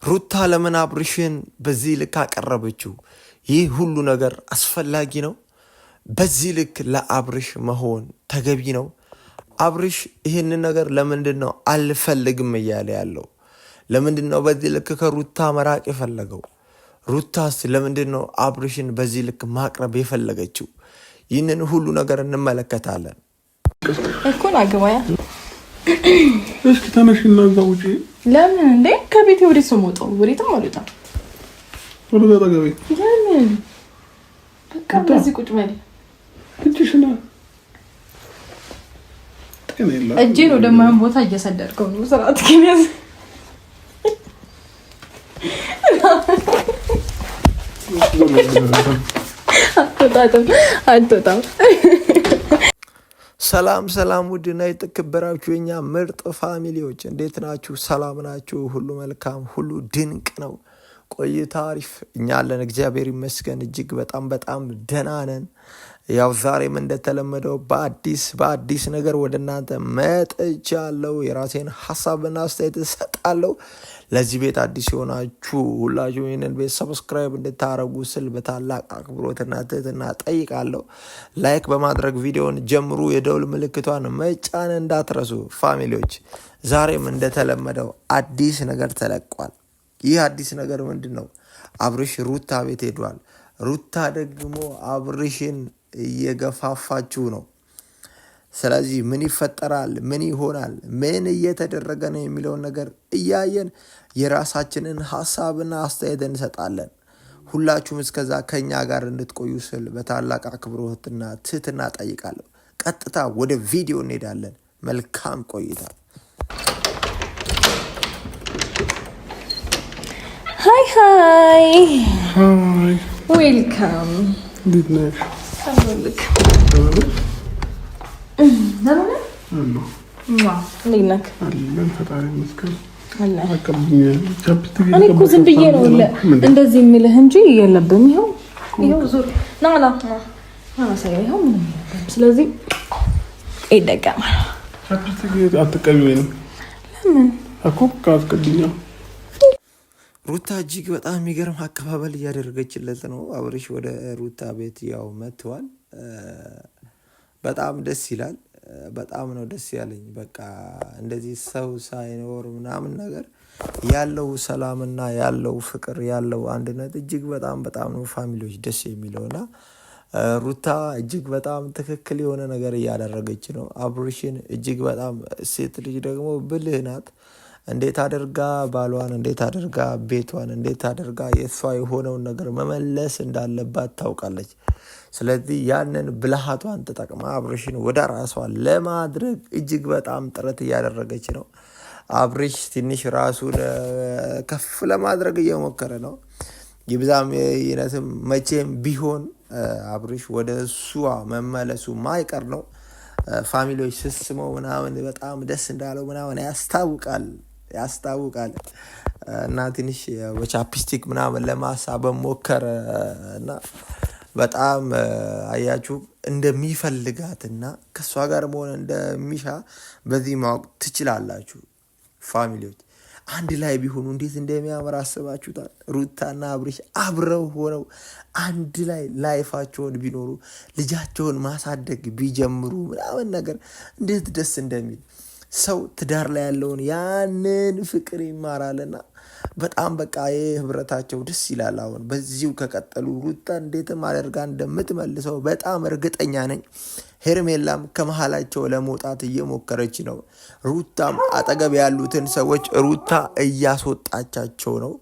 ሩታ ለምን አብርሽን በዚህ ልክ አቀረበችው? ይህ ሁሉ ነገር አስፈላጊ ነው? በዚህ ልክ ለአብርሽ መሆን ተገቢ ነው? አብርሽ ይህንን ነገር ለምንድን ነው አልፈልግም እያለ ያለው? ለምንድን ነው በዚህ ልክ ከሩታ መራቅ የፈለገው? ሩታስ ለምንድን ነው አብርሽን በዚህ ልክ ማቅረብ የፈለገችው? ይህንን ሁሉ ነገር እንመለከታለን። እኮን አገባያ እስኪ ተነሽና እዛ ውጪ። ለምን እንዴ? ከቤቴ ወዴት ነው የምወጣው? ወዴትም አልወጣም። ወደ ተገቢ ለምን? በቃ በዚህ ቁጭ በል። እጅሽና እጄን ወደማይሆን ቦታ እየሰደድከው ነው። ስርዓት ግን ያዝ። አትወጣም። ሰላም ሰላም፣ ውድና የተከበራችሁ የኛ ምርጥ ፋሚሊዎች እንዴት ናችሁ? ሰላም ናችሁ? ሁሉ መልካም፣ ሁሉ ድንቅ ነው። ቆይታ አሪፍ፣ እኛ አለን እግዚአብሔር ይመስገን እጅግ በጣም ደህና ነን። ያው ዛሬም እንደተለመደው በአዲስ ነገር ወደ እናንተ መጥቻለሁ። የራሴን ሀሳብና አስተያየት እሰጣለሁ። ለዚህ ቤት አዲስ የሆናችሁ ሁላችሁ ይህንን ቤት ሰብስክራይብ እንድታረጉ ስል በታላቅ አክብሮትና ትህትና ጠይቃለሁ። ላይክ በማድረግ ቪዲዮን ጀምሩ። የደውል ምልክቷን መጫን እንዳትረሱ ፋሚሊዎች። ዛሬም እንደተለመደው አዲስ ነገር ተለቋል። ይህ አዲስ ነገር ምንድን ነው? አብርሽ ሩታ ቤት ሄዷል። ሩታ ደግሞ አብርሽን እየገፋፋችሁ ነው። ስለዚህ ምን ይፈጠራል፣ ምን ይሆናል፣ ምን እየተደረገ ነው የሚለውን ነገር እያየን የራሳችንን ሀሳብና አስተያየት እንሰጣለን። ሁላችሁም እስከዛ ከኛ ጋር እንድትቆዩ ስል በታላቅ አክብሮትና ትህትና ጠይቃለሁ። ቀጥታ ወደ ቪዲዮ እንሄዳለን። መልካም ቆይታ። ሃይ ዌልካም። እንዴት ነሽ? ሰላምልክ አለን ፈጣሪ ይመስገን። እኔ እኮ ዝም ብዬ ነው እንደዚህ የሚልህ እንጂ የለብም። ይኸው ዙር ናላ ሳያ ይኸው ምንም የለብም። ስለዚህ ይደገማል። አትቀቢ ወይም ለምን እኮ ካስቀድኛ ሩታ እጅግ በጣም የሚገርም አቀባበል እያደረገችለት ነው። አብርሽ ወደ ሩታ ቤት ያው መጥተዋል። በጣም ደስ ይላል። በጣም ነው ደስ ያለኝ። በቃ እንደዚህ ሰው ሳይኖር ምናምን ነገር ያለው ሰላምና ያለው ፍቅር ያለው አንድነት እጅግ በጣም ነው ፋሚሊዎች ደስ የሚለውና ሩታ እጅግ በጣም ትክክል የሆነ ነገር እያደረገች ነው። አብርሽን እጅግ በጣም ሴት ልጅ ደግሞ ብልህ ናት። እንዴት አድርጋ ባሏን፣ እንዴት አድርጋ ቤቷን፣ እንዴት አድርጋ የሷ የሆነውን ነገር መመለስ እንዳለባት ታውቃለች። ስለዚህ ያንን ብልሃቷን ተጠቅማ አብርሽን ወደ ራሷ ለማድረግ እጅግ በጣም ጥረት እያደረገች ነው። አብርሽ ትንሽ ራሱን ከፍ ለማድረግ እየሞከረ ነው። ይብዛም ይነስም መቼም ቢሆን አብርሽ ወደ እሷ መመለሱ ማይቀር ነው። ፋሚሊዎች ስስመው ምናምን በጣም ደስ እንዳለው ምናምን ያስታውቃል እና ትንሽ በቻፕስቲክ ምናምን ለማሳበብ ሞከረ እና በጣም አያችሁ እንደሚፈልጋትና ከሷ ጋር መሆን እንደሚሻ በዚህ ማወቅ ትችላላችሁ ፋሚሊዎች። አንድ ላይ ቢሆኑ እንዴት እንደሚያምር አስባችሁታል? ሩታና አብርሽ አብረው ሆነው አንድ ላይ ላይፋቸውን ቢኖሩ ልጃቸውን ማሳደግ ቢጀምሩ ምናምን ነገር እንዴት ደስ እንደሚል ሰው ትዳር ላይ ያለውን ያንን ፍቅር ይማራልና በጣም በቃ ህብረታቸው ደስ ይላል። አሁን በዚሁ ከቀጠሉ ሩታ እንዴትም አደርጋ እንደምትመልሰው በጣም እርግጠኛ ነኝ። ሄርሜላም ከመሃላቸው ለመውጣት እየሞከረች ነው። ሩታም አጠገብ ያሉትን ሰዎች ሩታ እያስወጣቻቸው ነው።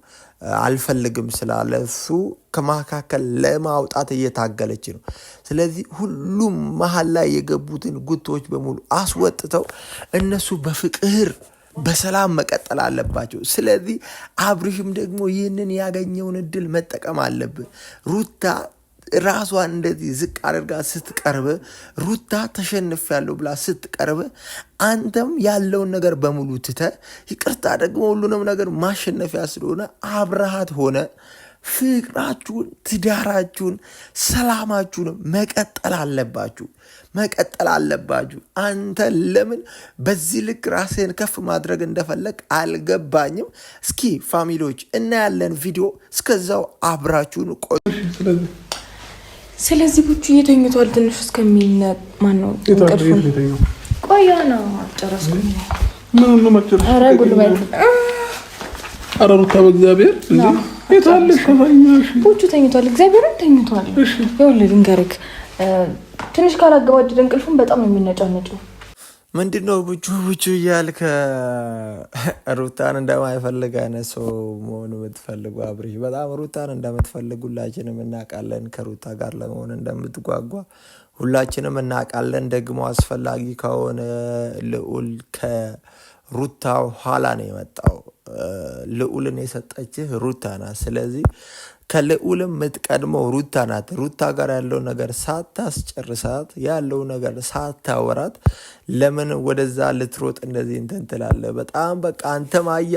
አልፈልግም ስላለ እሱ ከመካከል ለማውጣት እየታገለች ነው። ስለዚህ ሁሉም መሀል ላይ የገቡትን ጉቶች በሙሉ አስወጥተው እነሱ በፍቅር በሰላም መቀጠል አለባቸው። ስለዚህ አብርሽም ደግሞ ይህንን ያገኘውን እድል መጠቀም አለብን። ሩታ ራሷን እንደዚህ ዝቅ አድርጋ ስትቀርብ፣ ሩታ ተሸንፌያለሁ ብላ ስትቀርብ፣ አንተም ያለውን ነገር በሙሉ ትተህ ይቅርታ ደግሞ ሁሉንም ነገር ማሸነፊያ ስለሆነ አብረሃት ሆነ ፍቅራችሁን፣ ትዳራችሁን፣ ሰላማችሁን መቀጠል አለባችሁ። አንተ ለምን በዚህ ልክ ራስህን ከፍ ማድረግ እንደፈለግ አልገባኝም። እስኪ ፋሚሊዎች እናያለን ቪዲዮ፣ እስከዛው አብራችሁን ቆዩ። ስለዚህ ቡቹ እየተኝቷል። ትንሽ እስከሚነቅ ማነው እንቅልፉን ቆያ ነው ጨረስኩኝ። ምን ነው መጨረስ? ኧረ ጉልበት ኧረ ሩታ በእግዚአብሔር እንዴ የታለሽ? ከፋኛሽ ቡቹ ተኝቷል። እግዚአብሔርን ተኝቷል። ይኸውልህ ልንገርህ፣ ትንሽ ካላገባደደ እንቅልፉን በጣም ነው የሚነጫነጨው። ምንድነው ቡቹ እያልክ ሩታን እንደማይፈልግ አይነት ሰው መሆን የምትፈልጉ አብርሽ፣ በጣም ሩታን እንደምትፈልጉ ሁላችንም እናውቃለን። ከሩታ ጋር ለመሆን እንደምትጓጓ ሁላችንም እናውቃለን። ደግሞ አስፈላጊ ከሆነ ልዑል ከሩታ ኋላ ነው የመጣው። ልዑልን የሰጠችህ ሩታ ናት። ስለዚህ ከልዑልም የምትቀድመው ሩታ ናት። ሩታ ጋር ያለው ነገር ሳታስጨርሳት፣ ያለው ነገር ሳታወራት ለምን ወደዛ ልትሮጥ እንደዚህ እንትን ትላለህ? በጣም በቃ አንተ ማያ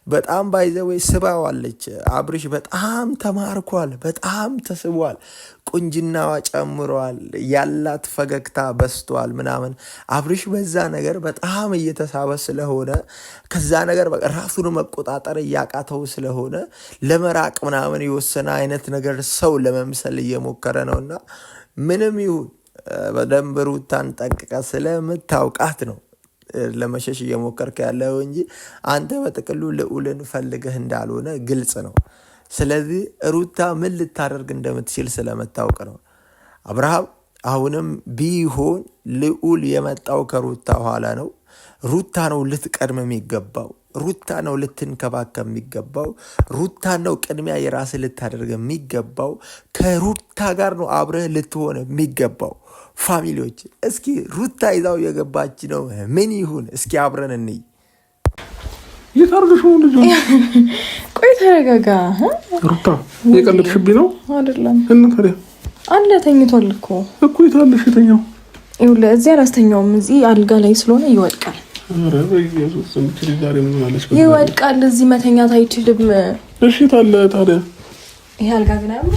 በጣም ባይዘወይ ስባዋለች። አብርሽ በጣም ተማርኳል፣ በጣም ተስቧል። ቁንጅናዋ ጨምሯል፣ ያላት ፈገግታ በስቷል ምናምን። አብርሽ በዛ ነገር በጣም እየተሳበ ስለሆነ ከዛ ነገር በቃ ራሱን መቆጣጠር እያቃተው ስለሆነ ለመራቅ ምናምን የወሰነ አይነት ነገር ሰው ለመምሰል እየሞከረ ነውና ምንም ይሁን በደንብ ሩታን ጠንቅቀ ስለምታውቃት ነው ለመሸሽ እየሞከርክ ያለው እንጂ አንተ በጥቅሉ ልዑልን ፈልገህ እንዳልሆነ ግልጽ ነው። ስለዚህ ሩታ ምን ልታደርግ እንደምትችል ስለምታውቅ ነው። አብርሃም አሁንም ቢሆን ልዑል የመጣው ከሩታ ኋላ ነው። ሩታ ነው ልትቀድም የሚገባው። ሩታ ነው ልትንከባከብ የሚገባው። ሩታ ነው ቅድሚያ የራስ ልታደርግ የሚገባው። ከሩታ ጋር ነው አብረህ ልትሆን የሚገባው። ፋሚሊዎች እስኪ ሩታ ይዛው የገባች ነው ምን ይሁን እስኪ አብረን እንይ። የታርገሽ ልጅ ቆይ ተረጋጋ። ሩታ የቀለድሽብኝ ነው አይደለም? እና ታዲያ አለ ተኝቷል እኮ የታለሽ የተኛው? ይኸውልህ እዚህ አላስተኛውም፣ እዚህ አልጋ ላይ ስለሆነ ይወድቃል። ኧረ በኢየሱስ ስም ዛሬ ምን ማለሽ? ይወድቃል። እዚህ መተኛት አይችልም። እሺ ታለ ታዲያ ይሄ አልጋ ግን አለ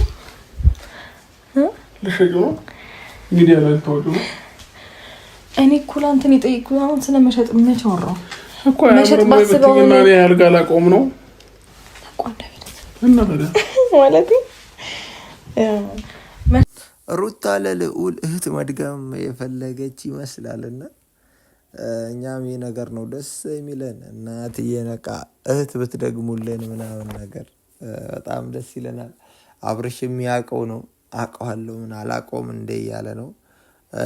ልሸጪው ነው ሚዲያ ላይ ታወጪው ነው። እኔ እኮ ላንተን የጠየኩት አሁን ስለመሸጥ መቼ አወራሁ እኮ መሸጥ ባስበው እና እኔ አልጋ ላቆም ነው ተቋንዳ እና ታዲያ ማለት ሩታ ለልዑል እህት መድገም የፈለገች ይመስላልና እኛም ይህ ነገር ነው ደስ የሚለን። እናትዬ ነቃ እህት ብትደግሙልን ምናምን ነገር በጣም ደስ ይለናል። አብርሽ የሚያውቀው ነው አውቀዋለሁ ምን አላውቀውም እንደ እያለ ነው።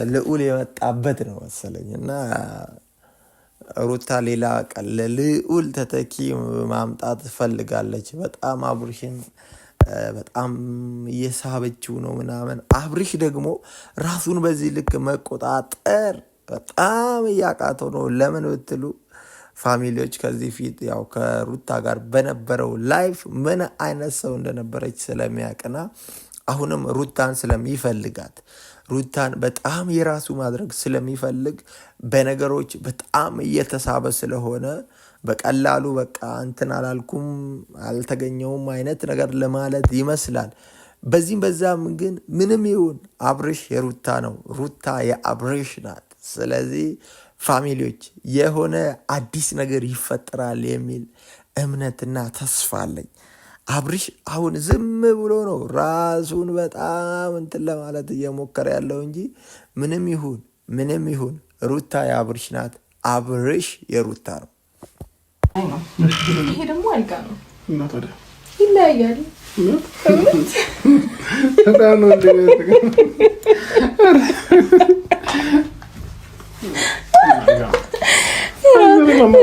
ልዑል የመጣበት ነው መሰለኝ እና ሩታ ሌላ ቀን ለልዑል ተተኪ ማምጣት ፈልጋለች። በጣም አብርሽን በጣም እየሳበችው ነው ምናምን። አብርሽ ደግሞ ራሱን በዚህ ልክ መቆጣጠር በጣም እያቃተው ነው። ለምን ብትሉ ፋሚሊዎች ከዚህ ፊት ያው ከሩታ ጋር በነበረው ላይፍ ምን አይነት ሰው እንደነበረች ስለሚያቅና አሁንም ሩታን ስለሚፈልጋት ሩታን በጣም የራሱ ማድረግ ስለሚፈልግ በነገሮች በጣም እየተሳበ ስለሆነ በቀላሉ በቃ እንትን አላልኩም አልተገኘውም አይነት ነገር ለማለት ይመስላል። በዚህም በዛም ግን ምንም ይሁን አብርሽ የሩታ ነው፣ ሩታ የአብርሽ ናት። ስለዚህ ፋሚሊዎች የሆነ አዲስ ነገር ይፈጠራል የሚል እምነትና ተስፋ አለኝ። አብርሽ አሁን ዝም ብሎ ነው ራሱን በጣም እንትን ለማለት እየሞከረ ያለው እንጂ ምንም ይሁን ሩታ የአብርሽ ናት፣ አብርሽ የሩታ ነው። ይሄ ደግሞ አልጋ ነው እና ታዲያ ይለያያል። በጣም ነው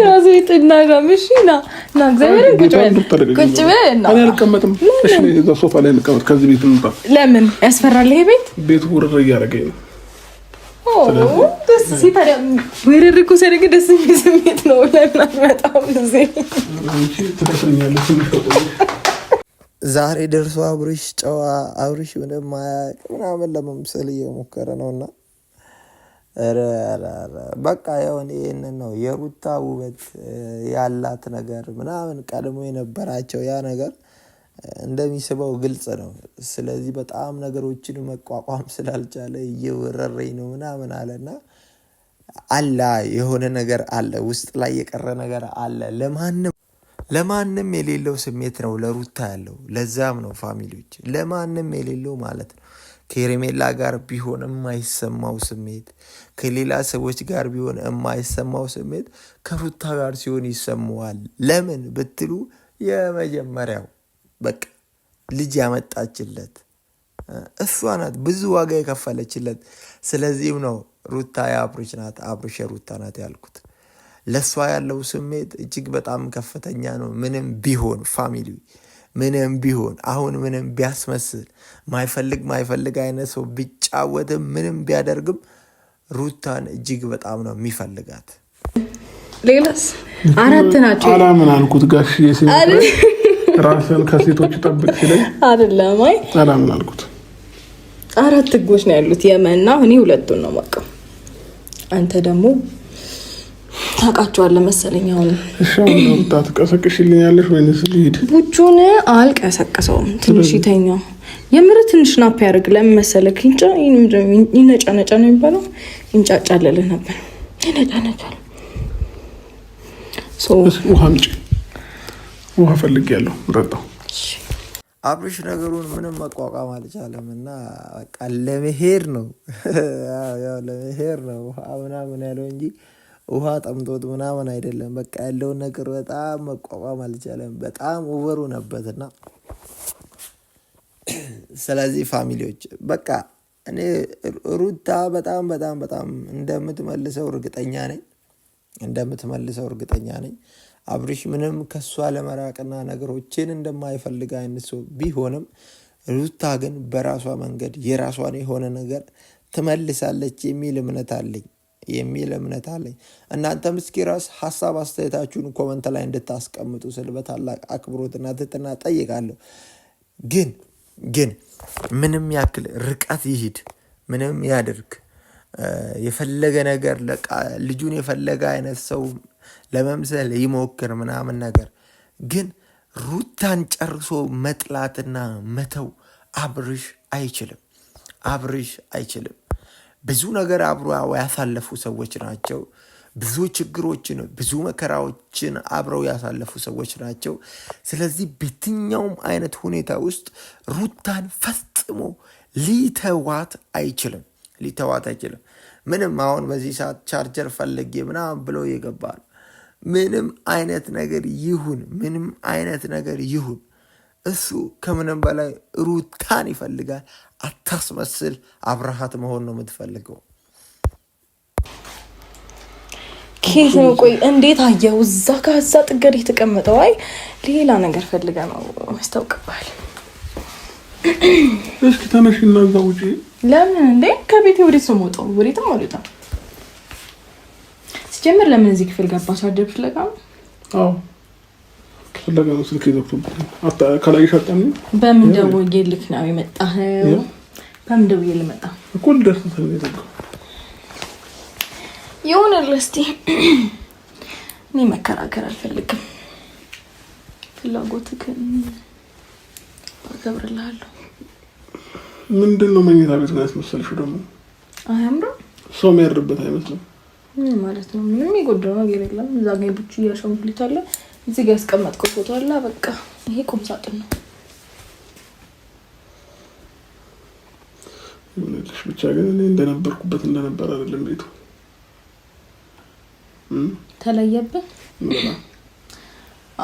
ራሱ ይጥና ጋምሽና ና እግዚአብሔር ቁጭ በል እና እኔ አልቀመጥም። እሺ እዛ ሶፋ ላይ እንቀመጥ። ከዚህ ቤት እንውጣ። ለምን ያስፈራል? ይሄ ቤት ውርር እያደረገኝ ነው። ደስ ሲታዲያ ውርር እኮ ሲያደርግ ደስ የሚል ስሜት ነው። ለምን አትመጣም እዚህ? አንቺ ትደርሰኛለሽ። ዛሬ ደርሶ አብርሽ ጨዋ አብርሽ ምንም አያውቅ ምናምን ለመምሰል እየሞከረ ነውና በቃ የሆነ ይህንን ነው የሩታ ውበት ያላት ነገር ምናምን ቀድሞ የነበራቸው ያ ነገር እንደሚስበው ግልጽ ነው። ስለዚህ በጣም ነገሮችን መቋቋም ስላልቻለ እየወረረኝ ነው ምናምን አለና አለ የሆነ ነገር አለ ውስጥ ላይ የቀረ ነገር አለ። ለማንም የሌለው ስሜት ነው ለሩታ ያለው። ለዛም ነው ፋሚሊዎች ለማንም የሌለው ማለት ነው። ከሄርሜላ ጋር ቢሆን የማይሰማው ስሜት፣ ከሌላ ሰዎች ጋር ቢሆን የማይሰማው ስሜት ከሩታ ጋር ሲሆን ይሰማዋል። ለምን ብትሉ የመጀመሪያው በቃ ልጅ ያመጣችለት እሷ ናት፣ ብዙ ዋጋ የከፈለችለት። ስለዚህም ነው ሩታ የአብርሽ ናት፣ አብርሽ የሩታ ናት ያልኩት። ለእሷ ያለው ስሜት እጅግ በጣም ከፍተኛ ነው። ምንም ቢሆን ፋሚሊ ምንም ቢሆን አሁን ምንም ቢያስመስል ማይፈልግ አይነት ሰው ቢጫወትም ምንም ቢያደርግም ሩታን እጅግ በጣም ነው የሚፈልጋት። ሌላስ 4 ናቸው። አላምን አልኩት ጋሽ ራስን ከሴቶች ጠብቅ ሲለኝ አይደለም አይ አላምን አልኩት። 4 ህጎች ነው ያሉት የመና እኔ 2ቱን ነው የማውቀው። አንተ ደግሞ ታውቃቸዋለህ መሰለኝ። አሁን እሺ አሁን ታስቀሰቅሽልኛለሽ ወይንስ ልሂድ? ቡቹን አልቀሰቀሰውም። ትንሽ ይተኛ የምር ትንሽ ናፕ ያደርግ። ለምን መሰለህ ይነጫነጫ ነው የሚባለው። ይንጫጫለልህ ነበር ይነጫነጫል። ውሃ አምጪ። ውሃ ፈልጌያለሁ ረጣው። አብርሽ ነገሩን ምንም መቋቋም አልቻለም እና በቃ ለመሄድ ነው ያው ለመሄድ ነው ውሃ ምናምን ያለው እንጂ ውሃ ጠምቶት ምናምን አይደለም። በቃ ያለውን ነገር በጣም መቋቋም አልቻለም። በጣም ኦቨሩ ነበትና ስለዚህ ፋሚሊዎች በቃ እኔ ሩታ በጣም በጣም በጣም እንደምትመልሰው እርግጠኛ ነኝ። አብርሽ ምንም ከሷ ለመራቅና ነገሮችን እንደማይፈልግ አይነት ሰው ቢሆንም ሩታ ግን በራሷ መንገድ የራሷን የሆነ ነገር ትመልሳለች የሚል እምነት አለኝ። እናንተም እስኪ ራስ ሀሳብ አስተያየታችሁን ኮመንት ላይ እንድታስቀምጡ ስል በታላቅ አክብሮትና ትህትና ጠይቃለሁ። ግን ምንም ያክል ርቀት ይሂድ ምንም ያድርግ የፈለገ ነገር ልጁን የፈለገ አይነት ሰው ለመምሰል ይሞክር ምናምን ነገር ግን ሩታን ጨርሶ መጥላትና መተው አብርሽ አይችልም። ብዙ ነገር አብሮ ያሳለፉ ሰዎች ናቸው። ብዙ ችግሮችን ብዙ መከራዎችን አብረው ያሳለፉ ሰዎች ናቸው። ስለዚህ በየትኛውም አይነት ሁኔታ ውስጥ ሩታን ፈጽሞ ሊተዋት አይችልም። ምንም አሁን በዚህ ሰዓት ቻርጀር ፈልጌ ምናምን ብለው ይገባል። ምንም አይነት ነገር ይሁን እሱ ከምንም በላይ ሩታን ይፈልጋል። አታስመስል፣ አብረሃት መሆን ነው የምትፈልገው። ኬት ነው ቆይ እንዴት አየው? እዛ ከዛ ጥገድ የተቀመጠው አይ ሌላ ነገር ፈልጋ ነው ያስታውቅባል። እስኪ ተነሽና እዛ ውጪ። ለምን እንዴ? ከቤቴ ወዴት ነው የምወጣው? ወዴትም አልወጣም። ሲጀምር ለምን እዚህ ክፍል ገባ? ሳደብ ፍለጋ ነው። አዎ ፍለጋ ነው። ስልክ ይዘፍቱብኝ ከላይ ሻጣኝ። በምን ደውዬልክ ነው የመጣኸው? በምን ደውዬልህ መጣ እኮ ልደርስ ተነስተው ይሁንልህ። እስኪ እኔ መከራከር አልፈልግም። ፍላጎትህን አከብርልሃለሁ። ምንድን ነው መኝታ ቤት ነው ያስመሰልሽው? ደግሞ አያምርም? ሰው የሚያድርበት አይመስልም ማለት ነው። ምንም የጎደለው ነገር የለም። እዛ ጋር ብቻ ያሻንጉሊት አለ፣ እዚህ ጋር ያስቀመጥከው ፎቶ አለ። በቃ ይሄ ቁም ሳጥን ነው። ምንልሽ ብቻ ግን እኔ እንደነበርኩበት እንደነበር አይደለም ቤቱ። ተለየብን?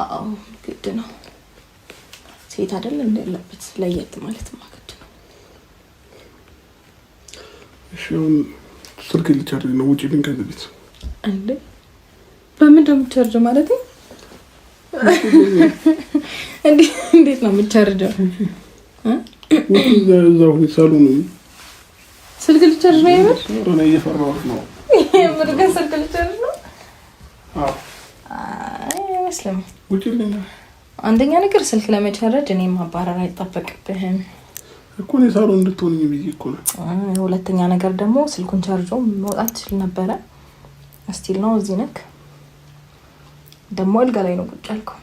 አዎ ግድ ነው። ሴት አይደል እንደለበት ለየት ማለት ማግድ ነው። እሺ ስልክ ልቻርጅ ነው ውጪ ልኝ ከዚህ ቤት እንዴ? በምን ነው የምትቻርጅ ማለት ነው? እንዴት ነው የምትቻርጀው? እዛው ሳሎን ስልክ ልቻርጅ ነው የምር? እኔ እየፈራሁት ነው። የምር ግን ስልክ ልቻርጅ ነው? አዎ አይመስልም። ውጪ ልኝ። አንደኛ ነገር ስልክ ለመቻረጅ እኔ ማባረር አይጠበቅብህም እኮ ነው ሳሎን እንድትሆንኝ ብዬ እኮ ነው። ሁለተኛ ነገር ደግሞ ስልኩን ቻርጆ መውጣት ይችላል ነበር። እስቲል ነው እዚህ ነክ ደግሞ አልጋ ላይ ነው ቁጭ ያልከው።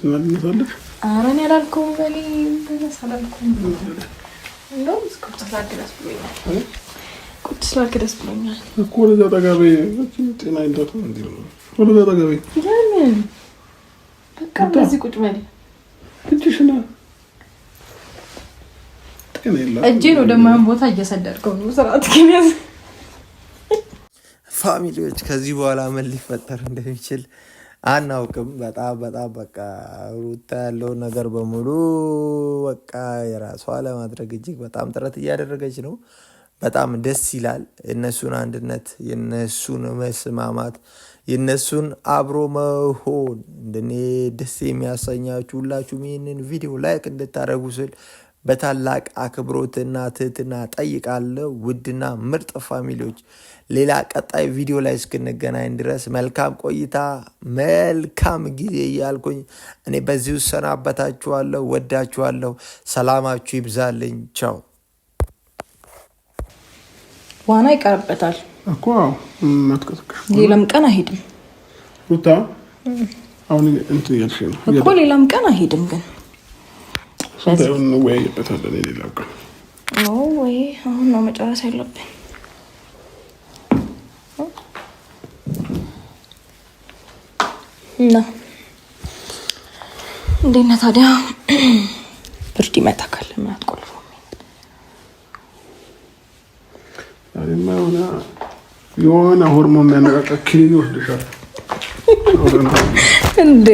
ማለት ነው ኧረ እኔ አላልኩም። እኔ በነሳ አላልኩም። እንደውም ቁጭ ስላልክ ደስ ብሎኛል። ቁጭ ስላልክ ደስ ብሎኛል እኮ። ወደዛ ጠጋቤ ጤና ይንዳቱ እንዲ ነው። ወደዛ ጠጋቤ ለምን? በቃ በዚህ ቁጭ በል። እጅሽና ጤና ይላ እጄን ወደማን ቦታ እየሰደድከው ነው። ስርዓት ከሚያዝ ፋሚሊዎች ከዚህ በኋላ ምን ሊፈጠር እንደሚችል አናውቅም። በጣም በቃ ሩታ ያለውን ነገር በሙሉ በቃ የራሷ ለማድረግ እጅግ በጣም ጥረት እያደረገች ነው። በጣም ደስ ይላል። የነሱን አንድነት፣ የነሱን መስማማት፣ የነሱን አብሮ መሆን እንደኔ ደስ የሚያሰኛችሁ ሁላችሁም ይህንን ቪዲዮ ላይክ እንድታደርጉ ስል በታላቅ አክብሮትና ትህትና ጠይቃለሁ። ውድና ምርጥ ፋሚሊዎች ሌላ ቀጣይ ቪዲዮ ላይ እስክንገናኝ ድረስ መልካም ቆይታ፣ መልካም ጊዜ እያልኩኝ እኔ በዚሁ ሰናበታችኋለሁ። ወዳችኋለሁ። ሰላማችሁ ይብዛልኝ። ቻው። ዋና ይቀርበታል እኮ ማትቀስቀሽ ሌላም ቀን አይሄድም። ሩታ አሁን እንትን እያልሽ ነው እኮ ሌላም ቀን አይሄድም። ግን ሰውን ወይ ይበታል ሌላው ቀን ወይ አሁን ነው መጨረስ ያለብን። እና እንዴት ነህ ታዲያ? ብርድ ይመጣ ካለ ምን አትቆልፈው? የሆነ ሆርሞን የሚያነቃቃ ክኒን ይወስድሻል እንዴ?